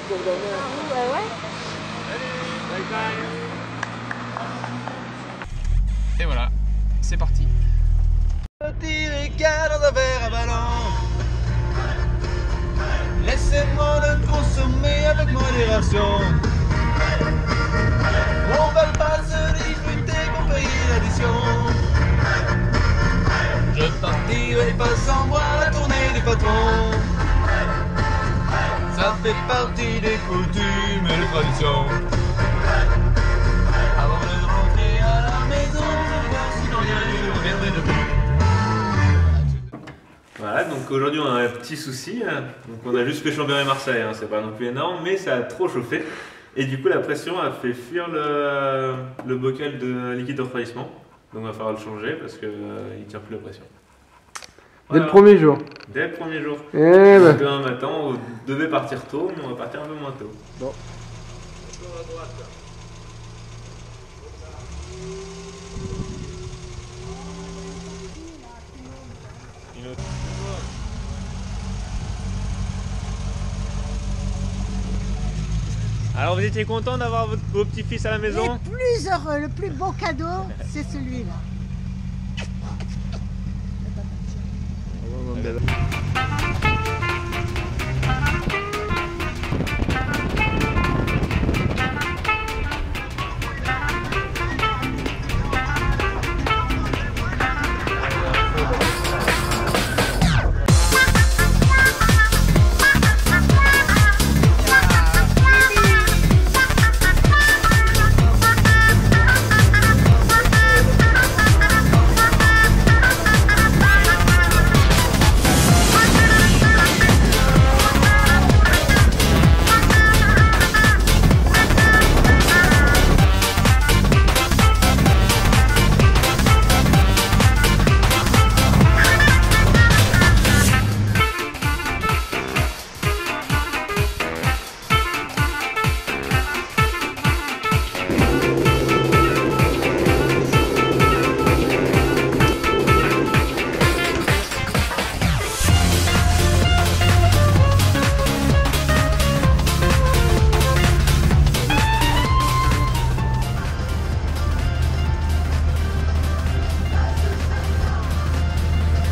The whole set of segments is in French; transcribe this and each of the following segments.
Ouais. Et voilà, c'est parti. Petit regard dans un verre à ballon. Laissez-moi le consommer avec modération. On va pas se disputer pour payer l'addition. Je partirai pas sans voir la tournée du patron. Ça fait partie des coutumes et des traditions. Avant de rentrer à la maison, je vois si dans rien je reviendrai debout. Voilà, donc aujourd'hui on a un petit souci. Donc on a juste fait Chambéry Marseille, hein. C'est pas non plus énorme, mais ça a trop chauffé. Et du coup la pression a fait fuir le bocal de liquide de refroidissement. Donc on va falloir le changer parce qu'il ne tient plus la pression. Dès Voilà. le premier jour. Dès le premier jour. Eh ben. Donc demain matin on devait partir tôt, mais on va partir un peu moins tôt. Bon. Alors vous étiez content d'avoir vos petits-fils à la maison? Le plus heureux, le plus beau cadeau, c'est celui-là.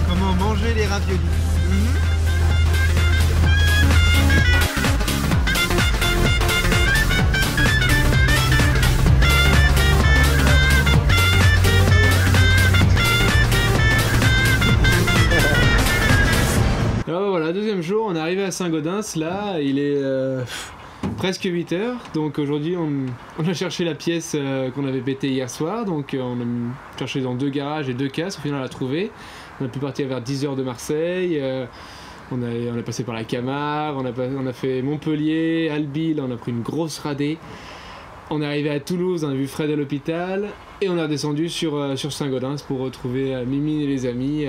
Comment manger les raviolis. Alors voilà, deuxième jour, on est arrivé à Saint-Gaudens, là, il est presque 8h, donc aujourd'hui on a cherché la pièce qu'on avait pétée hier soir, donc on a cherché dans 2 garages et 2 casses, au final on l'a trouvé. On a pu partir vers 10h de Marseille, on a passé par la Camargue, on a fait Montpellier, Albi, là on a pris une grosse radée. On est arrivé à Toulouse, on a vu Fred à l'hôpital, et on est redescendu sur Saint-Gaudens pour retrouver Mimine et les amis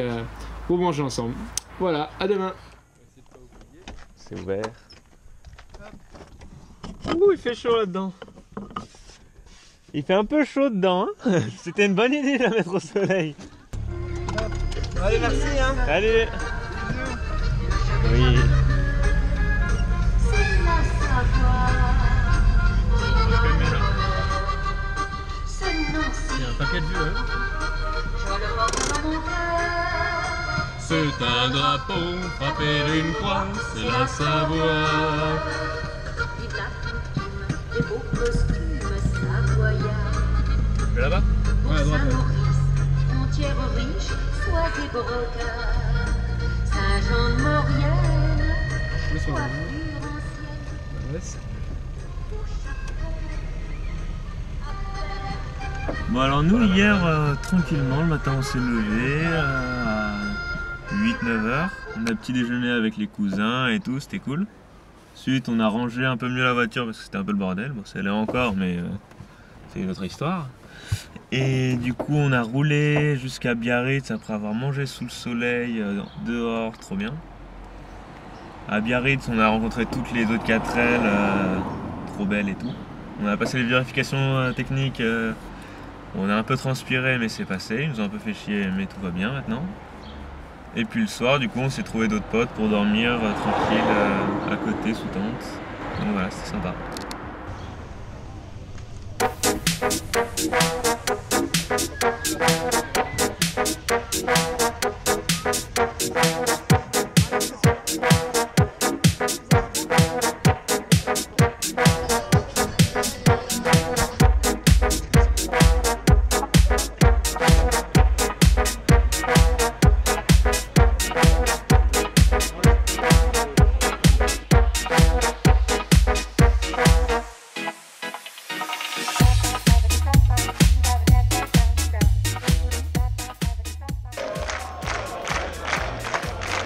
pour manger ensemble. Voilà, à demain. C'est ouvert. Ouh, il fait chaud là-dedans. Il fait un peu chaud dedans, hein. C'était une bonne idée de la mettre au soleil. Allez, merci hein. Allez. Oui. Il y a un paquet de vues, hein. C'est un drapeau frappé d'une croix, c'est la Savoie. Vive la coutume, les beaux costumes savoyards. Et là-bas? Ouais, à droite. Saint-Maurice, Pontière riche, soie et brocart. Saint-Jean-de-Maurienne, coiffure ancienne. Bon alors nous hier tranquillement le matin on s'est levé à 8-9h. On a petit déjeuner avec les cousins et tout, c'était cool. Ensuite on a rangé un peu mieux la voiture parce que c'était un peu le bordel. Bon ça l'est encore mais c'est une autre histoire. Et du coup on a roulé jusqu'à Biarritz après avoir mangé sous le soleil dehors, trop bien. À Biarritz on a rencontré toutes les autres 4L, trop belles et tout. On a passé les vérifications techniques. On a un peu transpiré mais c'est passé, ils nous ont un peu fait chier mais tout va bien maintenant. Et puis le soir du coup on s'est trouvé d'autres potes pour dormir tranquille à côté sous tente. Donc voilà, c'était sympa.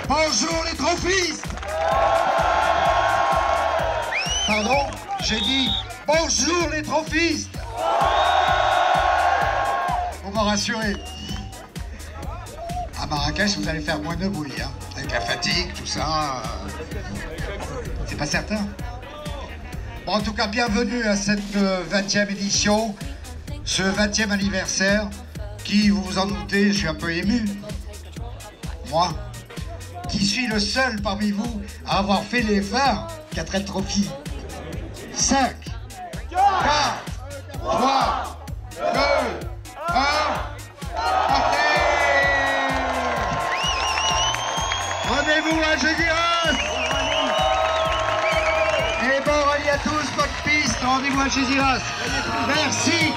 Bonjour les trophistes. Pardon, j'ai dit bonjour les trophistes. Pour me rassurer. À Marrakech, vous allez faire moins de bruit, hein. Avec la fatigue, tout ça. C'est pas certain. Bon, en tout cas, bienvenue à cette 20e édition, ce 20e anniversaire, qui, vous vous en doutez, je suis un peu ému. Moi, qui suis le seul parmi vous à avoir fait les 20 4 trophies. 5, 4, 3, 2, 1, partez! Rendez-vous à Géziras! Et bon rallye à tous, bonne piste, rendez-vous à Géziras. Merci!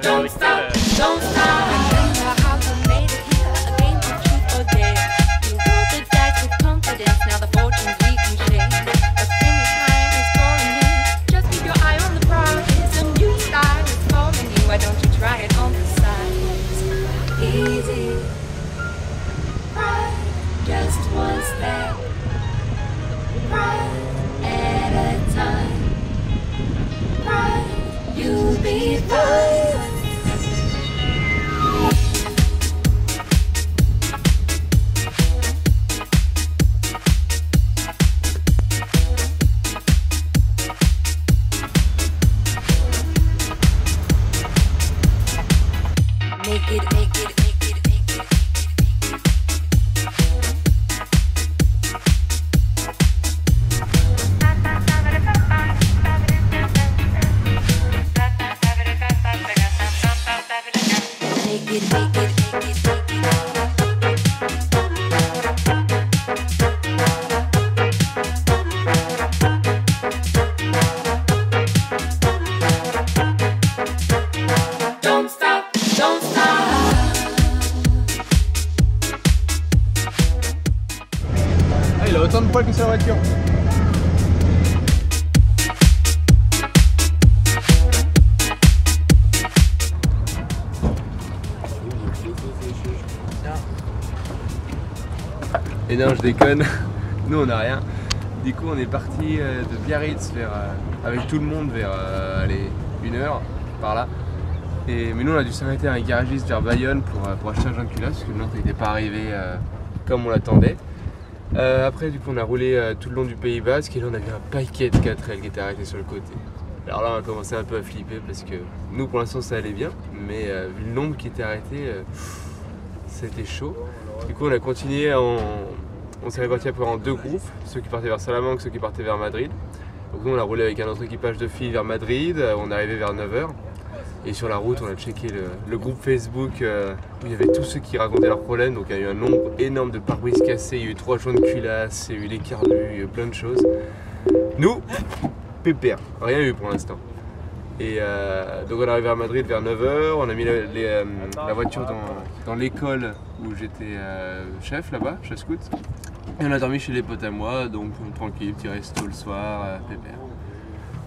Don't stop, don't stop. Remember how you made it here, a game of truth or dare. You rolled the dice with confidence, now the fortunes we can share. The finish line is calling you, just keep your eye on the prize. A new style is calling you, why don't you try it on the side? Easy, right, just one step, right at a time, right, you'll be fine. Make it, make it, make it, make it. Make it, make it, make it, make it. Don't stop, don't stop. Ah, il a autant de poids que sa voiture. Et non, je déconne, nous on n'a rien. Du coup, on est parti de Biarritz avec tout le monde vers allez, 1 heure par là. Mais nous on a dû s'arrêter à un garagiste vers Bayonne pour acheter un joint de culasse parce que le nôtre n'était pas arrivé comme on l'attendait. Après, du coup, on a roulé tout le long du Pays Basque et là on a vu un paquet de 4L qui était arrêté sur le côté. Alors là, on a commencé un peu à flipper parce que nous pour l'instant ça allait bien, mais vu le nombre qui était arrêté, c'était chaud. Du coup, on a continué, on s'est répartis après en 2 groupes, ceux qui partaient vers Salamanque, ceux qui partaient vers Madrid. Donc nous, on a roulé avec un autre équipage de filles vers Madrid, on est arrivé vers 9 h. Et sur la route, on a checké le groupe Facebook où il y avait tous ceux qui racontaient leurs problèmes. Donc il y a eu un nombre énorme de pare-brise cassés, il y a eu 3 joints de culasse, il y a eu les carbus, il y a eu plein de choses. Nous, pépère, rien eu pour l'instant. Et donc on est arrivé à Madrid vers 9 h, on a mis la voiture dans l'école où j'étais chef là-bas, chef scout. Et on a dormi chez les potes à moi, donc tranquille, petit resto le soir, pépère.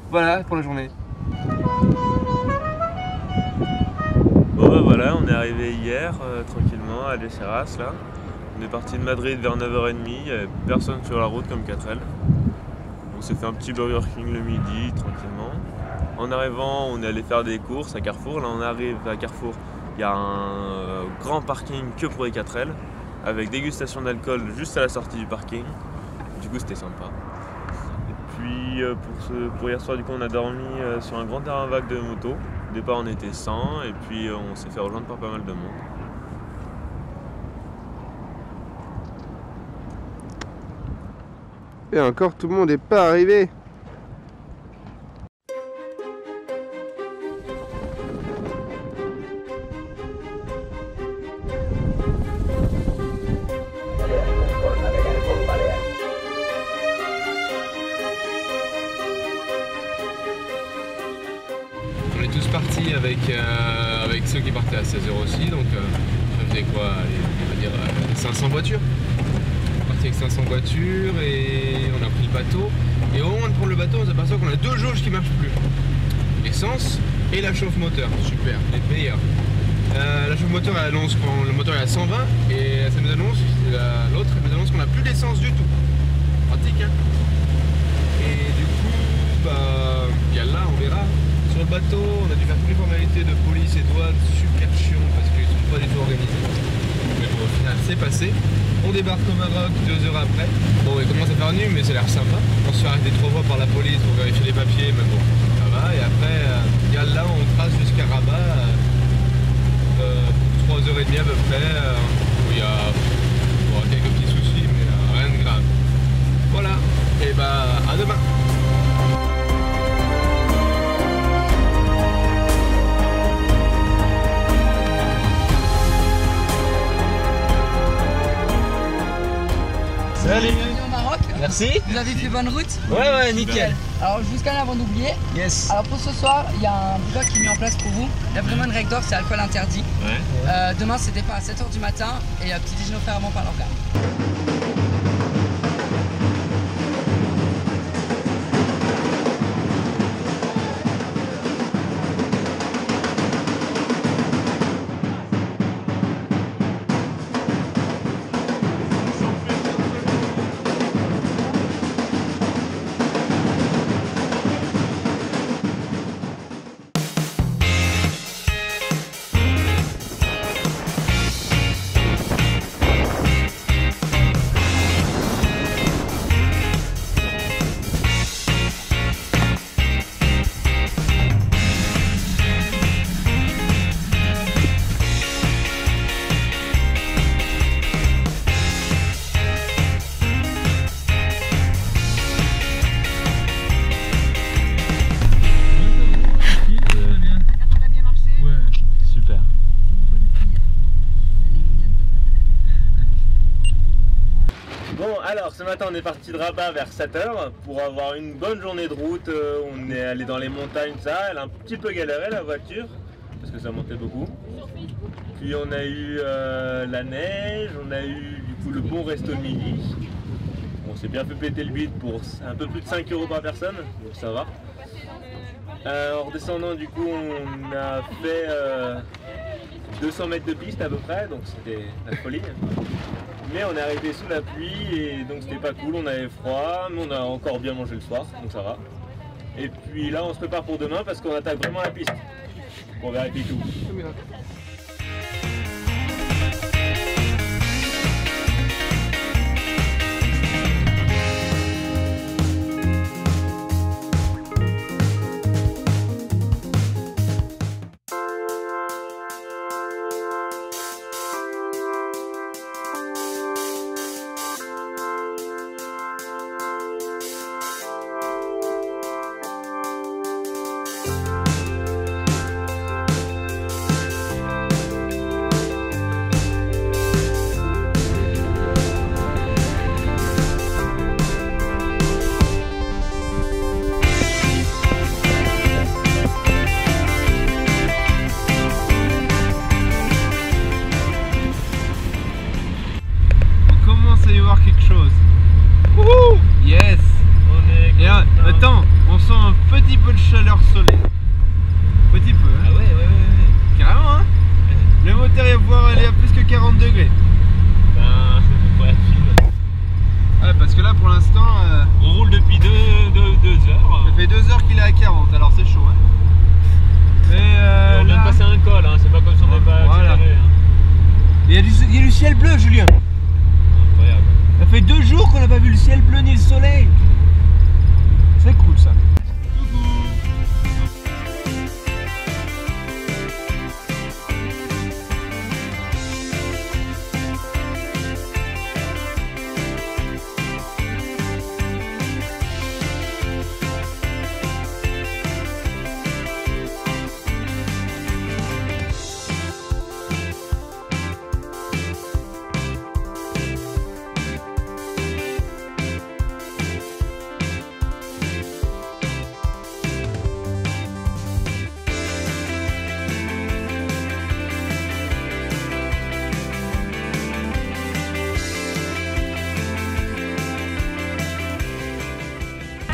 Voilà pour la journée. Bon bah voilà, on est arrivé hier tranquillement à Algeciras là. On est parti de Madrid vers 9 h 30, il n'y avait personne sur la route comme 4L. On s'est fait un petit Burger King le midi tranquillement. En arrivant, on est allé faire des courses à Carrefour. Là on arrive à Carrefour, il y a un grand parking que pour les 4L avec dégustation d'alcool juste à la sortie du parking. Du coup c'était sympa. Et puis pour hier soir, du coup, on a dormi sur un grand terrain vague de moto. Au départ, on était 100 et puis on s'est fait rejoindre par pas mal de monde. Et encore, tout le monde n'est pas arrivé. On est tous partis avec ceux qui partaient à 16h aussi, donc ça faisait quoi, allez, on va dire 500 voitures. On est parti avec 500 voitures et on a pris le bateau. Et au moment de prendre le bateau, on s'aperçoit qu'on a deux jauges qui ne marchent plus. L'essence et la chauffe moteur, super, les meilleurs. La chauffe moteur elle annonce quand le moteur est à 120 et ça nous annonce, l'autre elle nous annonce qu'on n'a plus d'essence du tout. Pratique hein. Et du coup, bah, là on verra. Sur le bateau, on a dû faire toutes les formalités de police et douane, super chiant parce qu'ils sont pas du tout organisés. Mais bon, au final, c'est passé. On débarque au Maroc 2 heures après. Bon, il commence à faire nuit, mais ça a l'air sympa. On se fait arrêter 3 fois par la police pour vérifier les papiers, mais bon, ça va. Et après, là, on trace jusqu'à Rabat pour 3h30 à peu près, où il y a quelques petits soucis, mais rien de grave. Voilà, et bah, à demain. Salut. Bienvenue au Maroc. Merci. Vous avez fait bonne route? Ouais, nickel. Alors je vous scanne avant d'oublier. Yes. Alors pour ce soir, il y a un bloc qui est mis en place pour vous. Il y a vraiment une règle d'or, c'est alcool interdit. Ouais. Demain c'est départ à 7h du matin et petit déjeuner offert avant par l'organe. Alors ce matin on est parti de Rabat vers 7h pour avoir une bonne journée de route. On est allé dans les montagnes, ça, elle a un petit peu galéré la voiture parce que ça montait beaucoup. Puis on a eu la neige, on a eu du coup le bon resto de midi. On s'est bien fait péter le bide pour un peu plus de 5 € par personne, donc ça va. En redescendant du coup on a fait 200 mètres de piste à peu près, donc c'était la folie. Mais on est arrivé sous la pluie et donc c'était pas cool, on avait froid, mais on a encore bien mangé le soir, donc ça va. Et puis là on se prépare pour demain parce qu'on attaque vraiment la piste pour vérifier tout. Quelque chose. Wouhou! Yes! Et attends, on sent un petit peu de chaleur solaire. Petit peu, hein? Ah ouais. Carrément, hein? Le moteur est voir aller à plus que 40 degrés. Ben, pour être fine. Ouais, parce que là pour l'instant. On roule depuis 2 heures. Ça fait 2 heures qu'il est à 40, alors c'est chaud, hein? Mais on vient de passer un col, hein, c'est pas comme si on n'avait pas accéléré. Hein. Il y a du ciel bleu, Julien. Incroyable. Ça fait 2 jours qu'on n'a pas vu le ciel bleu ni le soleil. C'est cool ça.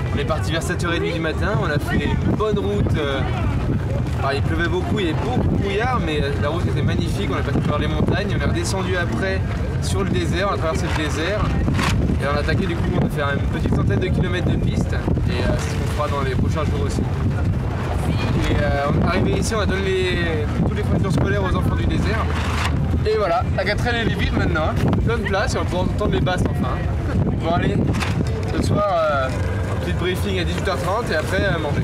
On est parti vers 7h30 du matin, on a fait une bonne route. Il pleuvait beaucoup, il y avait beaucoup de brouillard, mais la route était magnifique, on a passé par les montagnes, on est redescendu après sur le désert, on a traversé le désert et on a attaqué du coup, on a fait une petite centaine de kilomètres de piste et c'est ce qu'on fera dans les prochains jours aussi. Et on est arrivé ici, on a donné toutes les fournitures scolaires aux enfants du désert. Et voilà, la quatrième elle est vide maintenant, plein de place et on pourra entendre les basses enfin. Bon allez, ce soir, un petit briefing à 18h30 et après manger.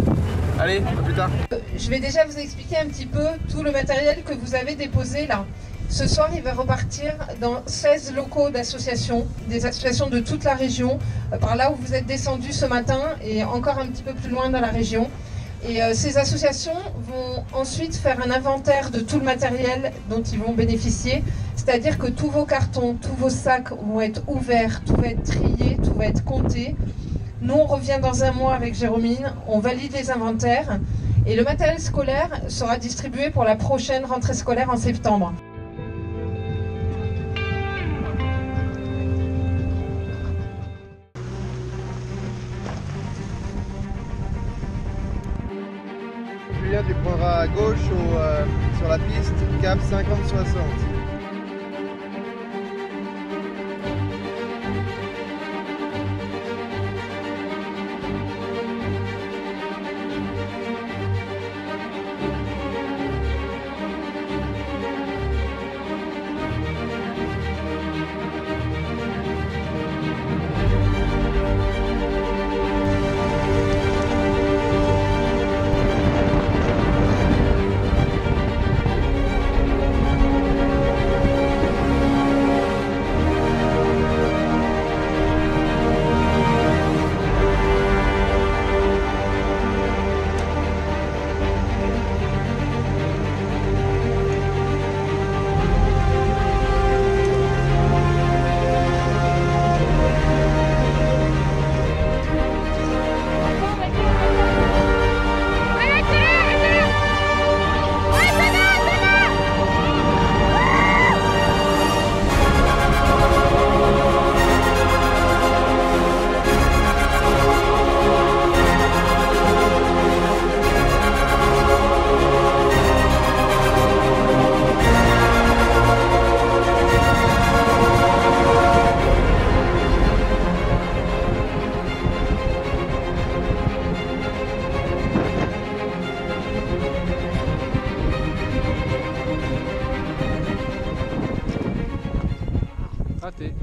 Allez, à plus tard. Je vais déjà vous expliquer un petit peu tout le matériel que vous avez déposé là. Ce soir, il va repartir dans 16 locaux d'associations, des associations de toute la région, par là où vous êtes descendus ce matin et encore un petit peu plus loin dans la région. Et ces associations vont ensuite faire un inventaire de tout le matériel dont ils vont bénéficier, c'est-à-dire que tous vos cartons, tous vos sacs vont être ouverts, tout va être trié, tout va être compté. Nous, on revient dans un mois avec Jérômine, on valide les inventaires et le matériel scolaire sera distribué pour la prochaine rentrée scolaire en septembre. Julien, tu prendras à gauche sur la piste, cap 50-60. Raté.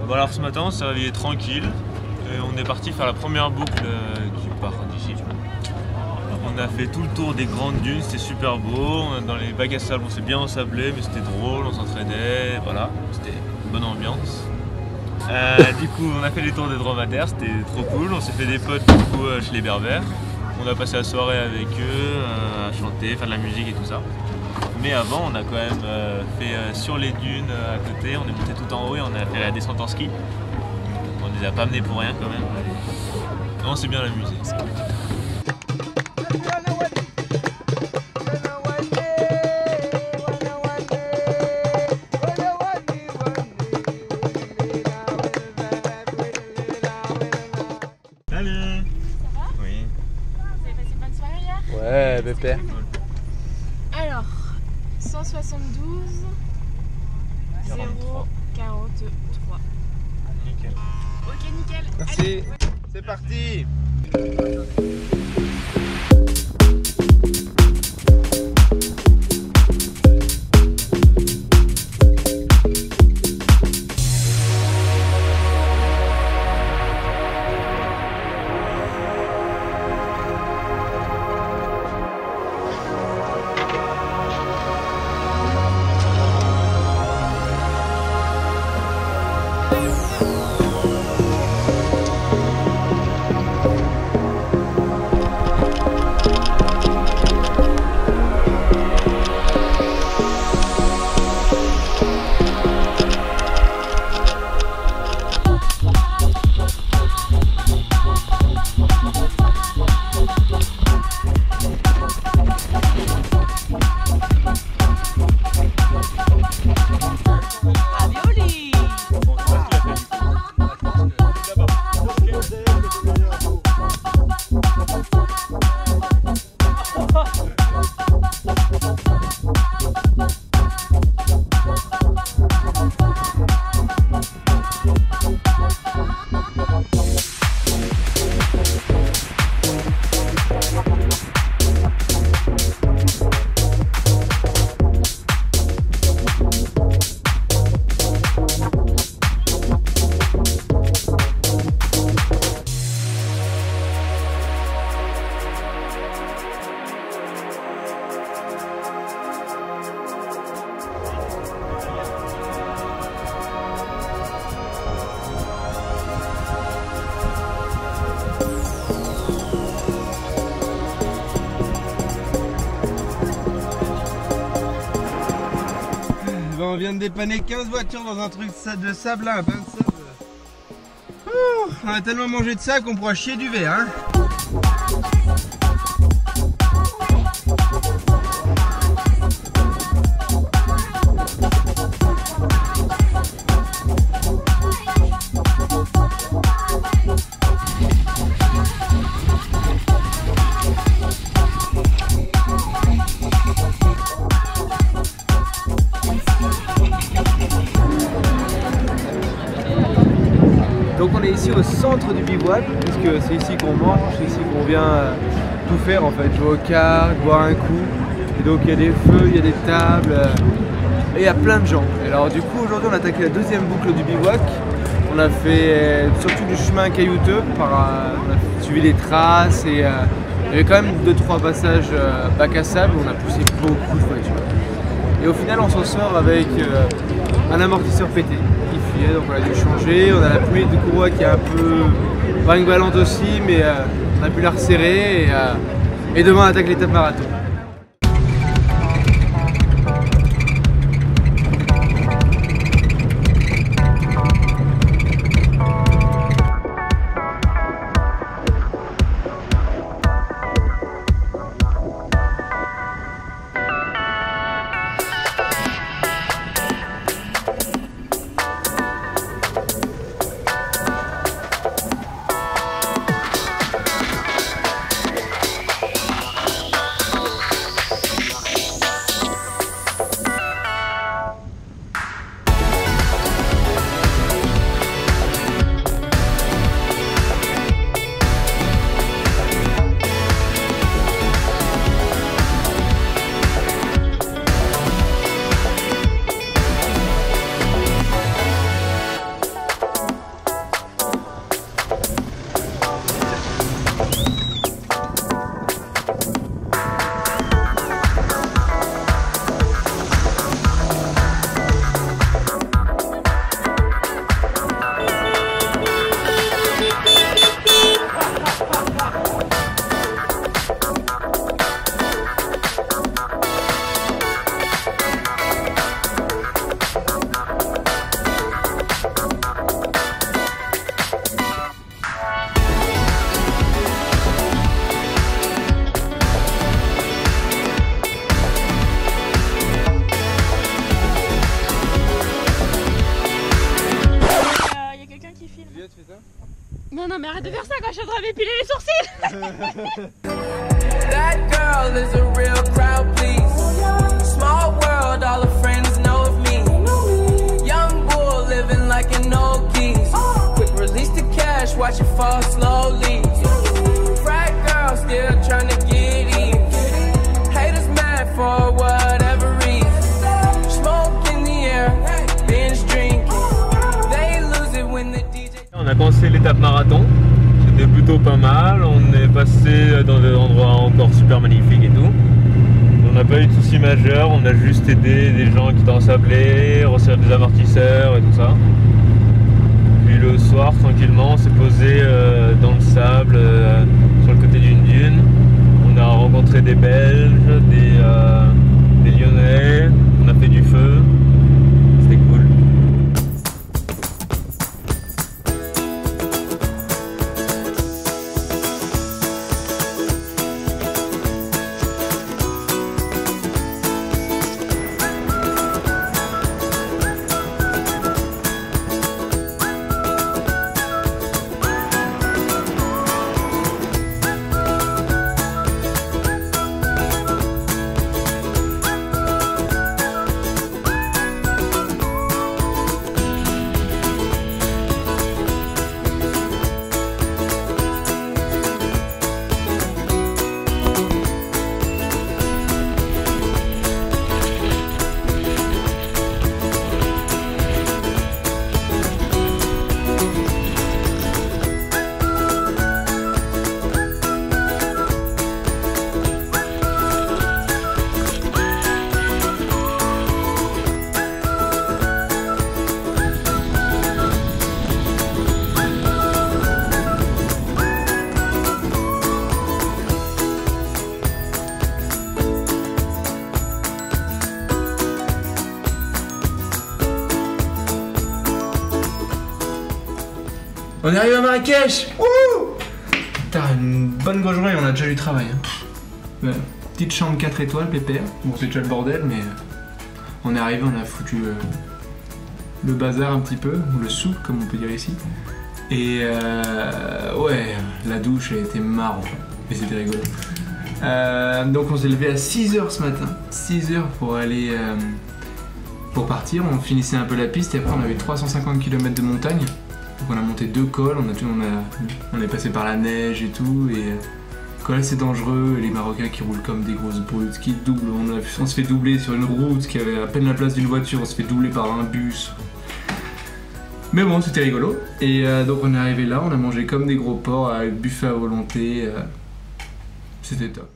Bon alors ce matin on s'est réveillé tranquille et on est parti faire la première boucle du parc d'ici. On a fait tout le tour des grandes dunes, c'était super beau. Dans les bacs à sable on s'est bien ensablé mais c'était drôle, on s'entraînait, voilà, c'était une bonne ambiance. Du coup on a fait les tours des dromadaires, c'était trop cool, on s'est fait des potes du coup, chez les berbères. On a passé la soirée avec eux, à chanter, faire de la musique et tout ça. Mais avant on a quand même fait sur les dunes à côté, on est monté tout en haut et on a fait la descente en ski. On les a pas amenés pour rien quand même. Et on s'est bien amusé. Salut. Ça va? Oui. Vous avez passé une bonne soirée hier? Ouais, pépère. Alors, 172 0 43. Nickel. Ok, nickel. Merci. Allez. C'est parti. on vient de dépanner 15 voitures dans un truc de sable là, un bain de sable. Ouh, on a tellement mangé de ça qu'on pourra chier du verre, hein. Donc on est ici au centre du bivouac, puisque c'est ici qu'on mange, c'est ici qu'on vient tout faire en fait, jouer aux cartes, boire un coup. Et donc il y a des feux, il y a des tables, et il y a plein de gens. Et alors du coup aujourd'hui on a attaqué la deuxième boucle du bivouac. On a fait surtout du chemin caillouteux, on a suivi les traces et il y avait quand même 2-3 passages bac à sable où on a poussé beaucoup de voitures. Et au final on s'en sort avec un amortisseur pété qui fuyait, donc on a dû changer. On a la pluie de courroie qui est un peu brinque-ballante aussi, mais on a pu la resserrer et demain on attaque l'étape marathon. Non, non, mais arrête de faire ça quand je suis en train de m'épiler les sourcils. That girl is a real crowd, please. Small world, all her friends know of me. Young bull living like an old geese. Quick release the cash, watch it fall slowly. Frat girl still trying to get in. Haters mad for whatever reason. Smoke in the air, binge drinking. They lose it when the DJ. On a commencé l'étape marathon, c'était plutôt pas mal, on est passé dans des endroits encore super magnifiques et tout. On n'a pas eu de soucis majeurs, on a juste aidé des gens qui étaient ensablés, resserrer des amortisseurs et tout ça. Puis le soir, tranquillement, on s'est posé dans le sable, sur le côté d'une dune. On a rencontré des Belges, des Lyonnais, on a fait du feu, c'était cool. On est arrivé à Marrakech. Wouh! Putain, une bonne grosse journée, on a déjà du travail. Hein. Petite chambre 4 étoiles, pépère. Bon, c'est déjà le bordel, mais on est arrivé, on a foutu le bazar un petit peu, ou le souk, comme on peut dire ici. Et ouais, la douche a été marrant, et c'était rigolo. Donc on s'est levé à 6h ce matin, 6h pour aller pour partir. On finissait un peu la piste et après on avait 350 km de montagne. Donc on a monté 2 cols, on est passé par la neige et tout. Et col assez dangereux, et les Marocains qui roulent comme des grosses brutes, qui doublent. On se fait doubler sur une route qui avait à peine la place d'une voiture, on se fait doubler par un bus. Mais bon, c'était rigolo. Et donc on est arrivé là, on a mangé comme des gros porcs, avec buffet à volonté. C'était top.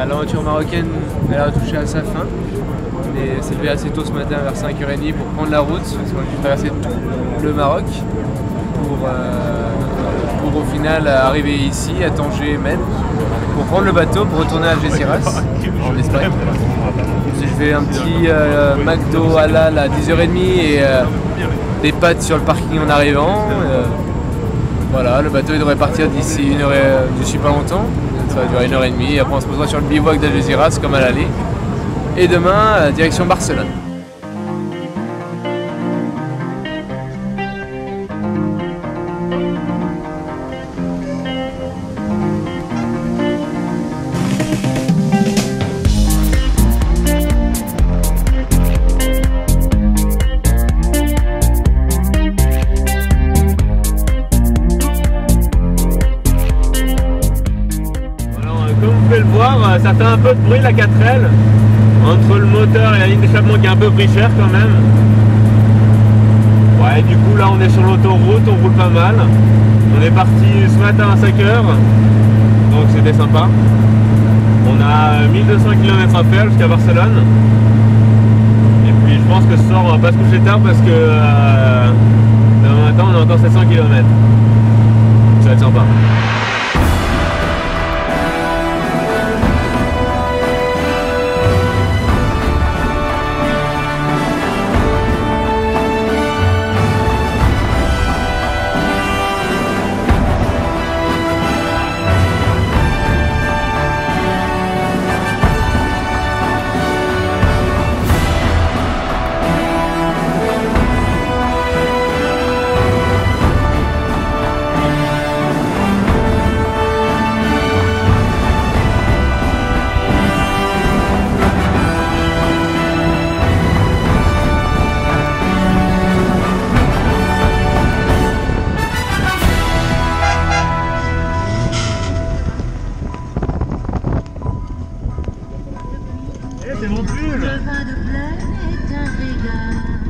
L'aventure marocaine, elle a touché à sa fin. On s'est levé assez tôt ce matin vers 5h30 pour prendre la route, parce qu'on a dû traverser tout le Maroc pour au final arriver ici à Tanger Med pour prendre le bateau pour retourner à Algeciras en Espagne. J'ai fait un petit McDo halal à 10h30 et des pâtes sur le parking en arrivant. Voilà, le bateau il devrait partir d'ici pas longtemps. Ça va durer 1h30 et après on se posera sur le bivouac d'Algeciras comme à l'aller. Et demain, direction Barcelone. Ça fait un peu de bruit la 4L entre le moteur et la ligne d'échappement qui est un peu pris cher quand même. Ouais, du coup là on est sur l'autoroute, on roule pas mal. On est parti ce matin à 5h, donc c'était sympa. On a 1200 km à faire jusqu'à Barcelone. Et puis je pense que ce soir on va pas se coucher tard parce que demain matin on a encore 700 km. Ça va être sympa. c'est mon pull. Le vin de plaine est un régal.